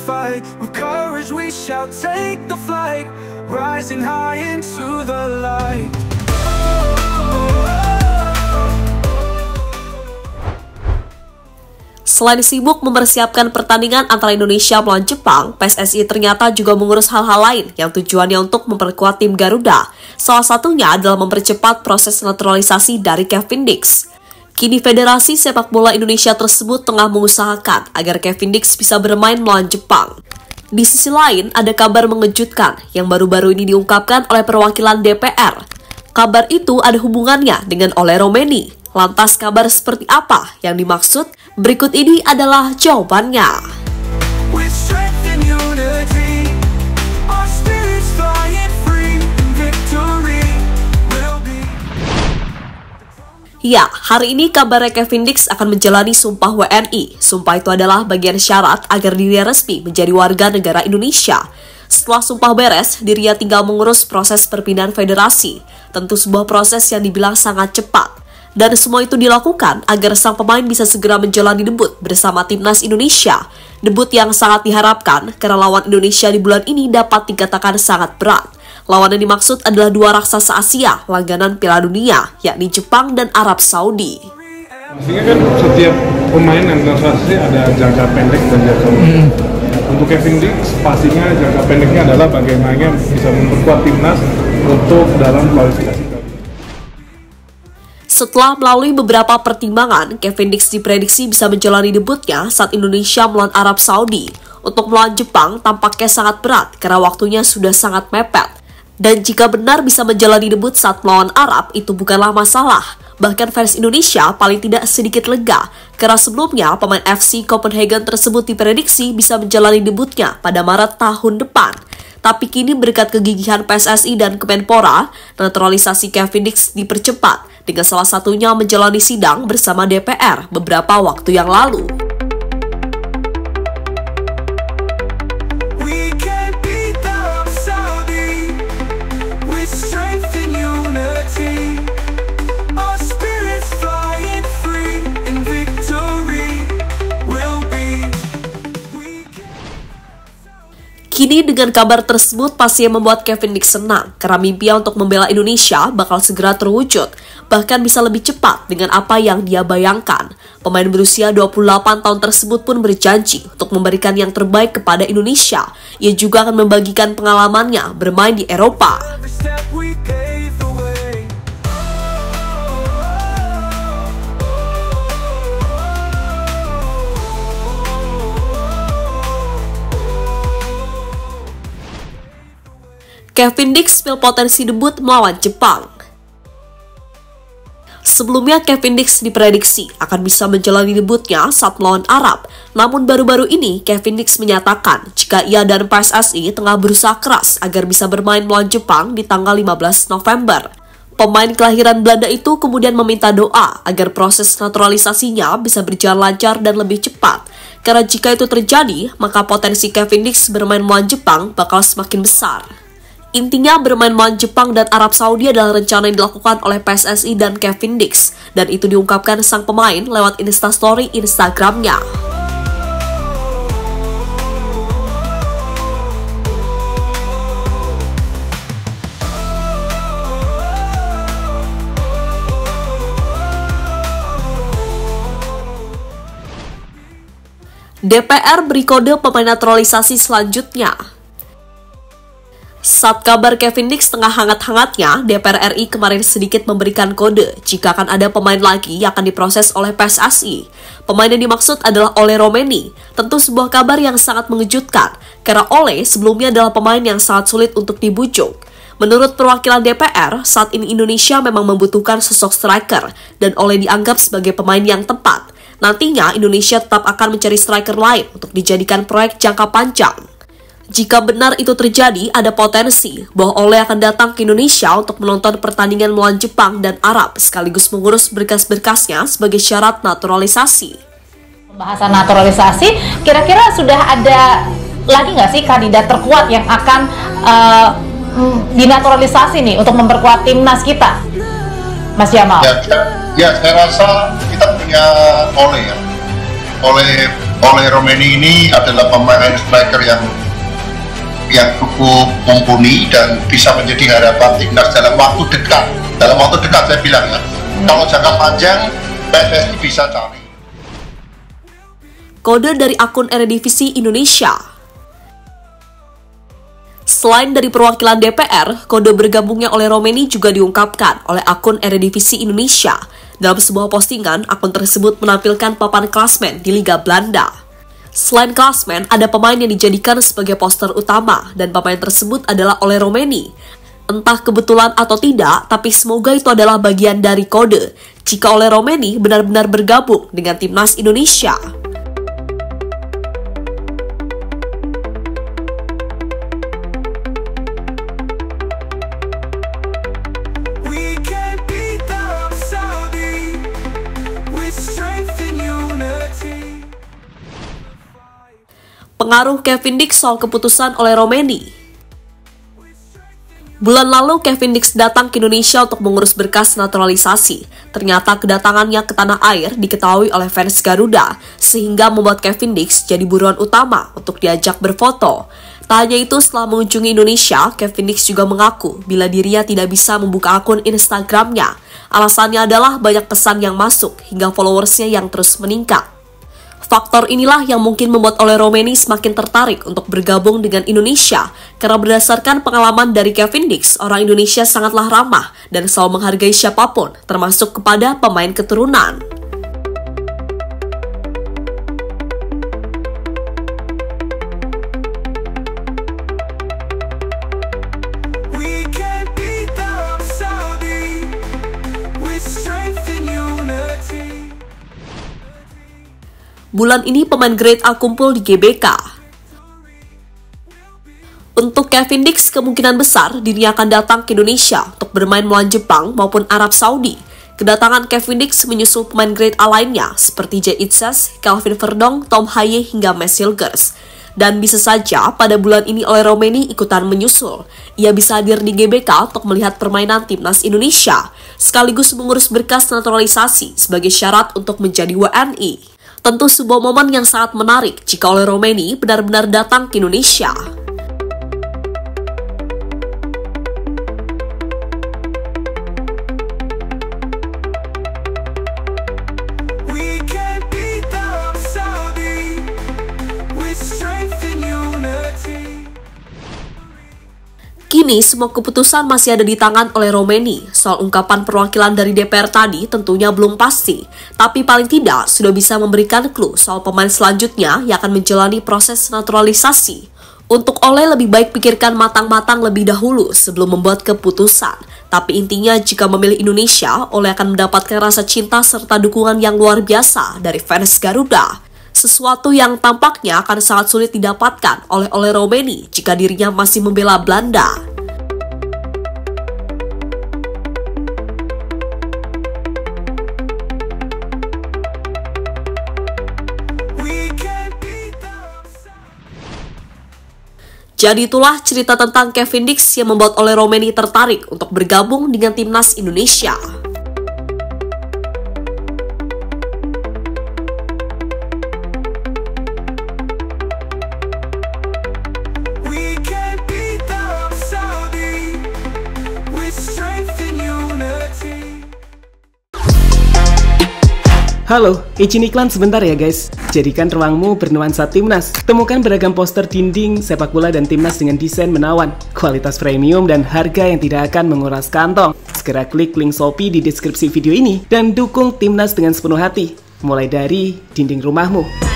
fight. With courage we shall take the flight, rising high into the light. Selain sibuk mempersiapkan pertandingan antara Indonesia melawan Jepang, PSSI ternyata juga mengurus hal-hal lain yang tujuannya untuk memperkuat tim Garuda. Salah satunya adalah mempercepat proses naturalisasi dari Kevin Dix. Kini Federasi Sepak Bola Indonesia tersebut tengah mengusahakan agar Kevin Dix bisa bermain melawan Jepang. Di sisi lain, ada kabar mengejutkan yang baru-baru ini diungkapkan oleh perwakilan DPR. Kabar itu ada hubungannya dengan Ole Romeni. Lantas kabar seperti apa yang dimaksud? Berikut ini adalah jawabannya. With strength and unity, our spirits flying free, and victory will be. Ya, hari ini kabarnya Kevin Dix akan menjalani sumpah WNI. Sumpah itu adalah bagian syarat agar dirinya resmi menjadi warga negara Indonesia. Setelah sumpah beres, dirinya tinggal mengurus proses perpindahan federasi. Tentu sebuah proses yang dibilang sangat cepat. Dan semua itu dilakukan agar sang pemain bisa segera menjalani debut bersama timnas Indonesia. Debut yang sangat diharapkan karena lawan Indonesia di bulan ini dapat dikatakan sangat berat. Lawan yang dimaksud adalah dua raksasa Asia langganan Piala Dunia, yakni Jepang dan Arab Saudi. Pastinya kan setiap pemain yang naturalisasi ada jangka pendek dan jangka panjang. Untuk Kevin Dix, pastinya jangka pendeknya adalah bagaimana bisa memperkuat timnas untuk dalam kualifikasi. Setelah melalui beberapa pertimbangan, Kevin Dix diprediksi bisa menjalani debutnya saat Indonesia melawan Arab Saudi. Untuk melawan Jepang tampaknya sangat berat karena waktunya sudah sangat mepet. Dan jika benar bisa menjalani debut saat melawan Arab, itu bukanlah masalah. Bahkan fans Indonesia paling tidak sedikit lega, karena sebelumnya pemain FC Copenhagen tersebut diprediksi bisa menjalani debutnya pada Maret tahun depan. Tapi kini berkat kegigihan PSSI dan Kemenpora, naturalisasi Kevin Dix dipercepat, dengan salah satunya menjalani sidang bersama DPR beberapa waktu yang lalu. Kini dengan kabar tersebut pastinya membuat Kevin Dix senang karena mimpinya untuk membela Indonesia bakal segera terwujud, bahkan bisa lebih cepat dengan apa yang dia bayangkan. Pemain berusia 28 tahun tersebut pun berjanji untuk memberikan yang terbaik kepada Indonesia. Ia juga akan membagikan pengalamannya bermain di Eropa. Kevin Dix berpotensi debut melawan Jepang. Sebelumnya Kevin Dix diprediksi akan bisa menjalani debutnya saat melawan Arab. Namun baru-baru ini Kevin Dix menyatakan jika ia dan PSSI tengah berusaha keras agar bisa bermain melawan Jepang di tanggal 15 November. Pemain kelahiran Belanda itu kemudian meminta doa agar proses naturalisasinya bisa berjalan lancar dan lebih cepat. Karena jika itu terjadi, maka potensi Kevin Dix bermain melawan Jepang bakal semakin besar. Intinya bermain melawan Jepang dan Arab Saudi adalah rencana yang dilakukan oleh PSSI dan Kevin Dix, dan itu diungkapkan sang pemain lewat Instastory Instagramnya. DPR beri kode pemain naturalisasi selanjutnya. Saat kabar Kevin Dix tengah hangat-hangatnya, DPR RI kemarin sedikit memberikan kode jika akan ada pemain lagi yang akan diproses oleh PSSI. Pemain yang dimaksud adalah Ole Romeni. Tentu sebuah kabar yang sangat mengejutkan, karena Ole sebelumnya adalah pemain yang sangat sulit untuk dibujuk. Menurut perwakilan DPR, saat ini Indonesia memang membutuhkan sosok striker, dan Ole dianggap sebagai pemain yang tepat. Nantinya Indonesia tetap akan mencari striker lain untuk dijadikan proyek jangka panjang. Jika benar itu terjadi, ada potensi bahwa Ole akan datang ke Indonesia untuk menonton pertandingan melawan Jepang dan Arab, sekaligus mengurus berkas-berkasnya sebagai syarat naturalisasi. Pembahasan naturalisasi, kira-kira sudah ada lagi nggak sih kandidat terkuat yang akan dinaturalisasi nih untuk memperkuat timnas kita, Mas Jamal? Ya, saya rasa kita punya Ole ya. Ole Ole Romeni ini adalah pemain striker yang cukup mumpuni dan bisa menjadi harapan timnas dalam waktu dekat. Dalam waktu dekat saya bilang ya. Kalau jangka panjang, PSSI bisa cari. Kode dari akun Eredivisie Indonesia. Selain dari perwakilan DPR, kode bergabungnya Ole Romeni juga diungkapkan oleh akun Eredivisie Indonesia. Dalam sebuah postingan, akun tersebut menampilkan papan klasmen di Liga Belanda. Selain klasmen, ada pemain yang dijadikan sebagai poster utama, dan pemain tersebut adalah Ole Romeni. Entah kebetulan atau tidak, tapi semoga itu adalah bagian dari kode jika Ole Romeni benar-benar bergabung dengan timnas Indonesia. Pengaruh Kevin Dix soal keputusan Ole Romeni. Bulan lalu Kevin Dix datang ke Indonesia untuk mengurus berkas naturalisasi. Ternyata kedatangannya ke tanah air diketahui oleh fans Garuda, sehingga membuat Kevin Dix jadi buruan utama untuk diajak berfoto. Tak hanya itu, setelah mengunjungi Indonesia, Kevin Dix juga mengaku bila dirinya tidak bisa membuka akun Instagramnya. Alasannya adalah banyak pesan yang masuk hingga followersnya yang terus meningkat. Faktor inilah yang mungkin membuat Ole Romeni semakin tertarik untuk bergabung dengan Indonesia, karena berdasarkan pengalaman dari Kevin Dix, orang Indonesia sangatlah ramah dan selalu menghargai siapapun, termasuk kepada pemain keturunan. Bulan ini pemain grade A kumpul di GBK. Untuk Kevin Dix, kemungkinan besar dirinya akan datang ke Indonesia untuk bermain melawan Jepang maupun Arab Saudi. Kedatangan Kevin Dix menyusul pemain grade A lainnya seperti Jay Itzes, Calvin Verdong, Tom Haye hingga Mads Hilgers. Dan bisa saja pada bulan ini Ole Romeni ikutan menyusul. Ia bisa hadir di GBK untuk melihat permainan timnas Indonesia, sekaligus mengurus berkas naturalisasi sebagai syarat untuk menjadi WNI. Tentu sebuah momen yang sangat menarik jika Ole Romeni benar-benar datang ke Indonesia. Kini semua keputusan masih ada di tangan Ole Romeni. Soal ungkapan perwakilan dari DPR tadi tentunya belum pasti, tapi paling tidak sudah bisa memberikan clue soal pemain selanjutnya yang akan menjalani proses naturalisasi. Untuk Ole lebih baik pikirkan matang-matang lebih dahulu sebelum membuat keputusan. Tapi intinya jika memilih Indonesia, Ole akan mendapatkan rasa cinta serta dukungan yang luar biasa dari fans Garuda. Sesuatu yang tampaknya akan sangat sulit didapatkan oleh Ole Romeni jika dirinya masih membela Belanda. Jadi itulah cerita tentang Kevin Dix yang membuat Ole Romeni tertarik untuk bergabung dengan timnas Indonesia. Halo, izin iklan sebentar ya guys. Jadikan ruangmu bernuansa timnas. Temukan beragam poster dinding, sepak bola dan timnas dengan desain menawan, kualitas premium dan harga yang tidak akan menguras kantong. Segera klik link Shopee di deskripsi video ini dan dukung timnas dengan sepenuh hati. Mulai dari dinding rumahmu.